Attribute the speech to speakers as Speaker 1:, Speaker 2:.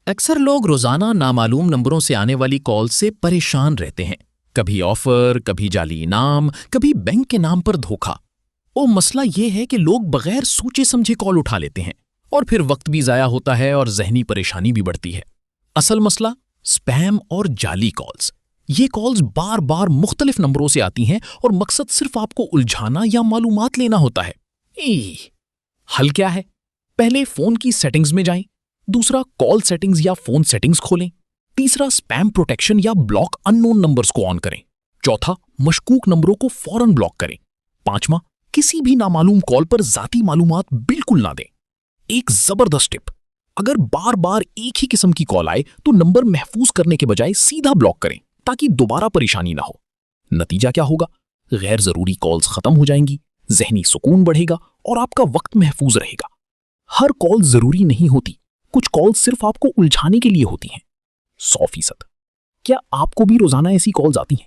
Speaker 1: अक्सर लोग रोजाना नामालूम नंबरों से आने वाली कॉल से परेशान रहते हैं। कभी ऑफर, कभी जाली इनाम, कभी बैंक के नाम पर धोखा। और मसला यह है कि लोग बगैर सोचे समझे कॉल उठा लेते हैं और फिर वक्त भी जाया होता है और जहनी परेशानी भी बढ़ती है। असल मसला स्पैम और जाली कॉल्स। ये कॉल्स बार बार मुख्तलिफ नंबरों से आती हैं और मकसद सिर्फ आपको उलझाना या मालूमात लेना होता है। हल क्या है? पहले फोन की सेटिंग्स में जाएं, दूसरा कॉल सेटिंग्स या फोन सेटिंग्स खोलें, तीसरा स्पैम प्रोटेक्शन या ब्लॉक अननोन नंबर्स को ऑन करें, चौथा मशकूक नंबरों को फौरन ब्लॉक करें, पांचवा किसी भी नामालूम कॉल पर जाती मालूमात बिल्कुल ना दें। एक जबरदस्त टिप, अगर बार बार एक ही किस्म की कॉल आए तो नंबर महफूज करने के बजाय सीधा ब्लॉक करें ताकि दोबारा परेशानी ना हो। नतीजा क्या होगा? गैर जरूरी कॉल्स खत्म हो जाएंगी, जहनी सुकून बढ़ेगा और आपका वक्त महफूज रहेगा। हर कॉल जरूरी नहीं होती, कुछ कॉल सिर्फ आपको उलझाने के लिए होती हैं। 100%। क्या आपको भी रोजाना ऐसी कॉल्स आती हैं?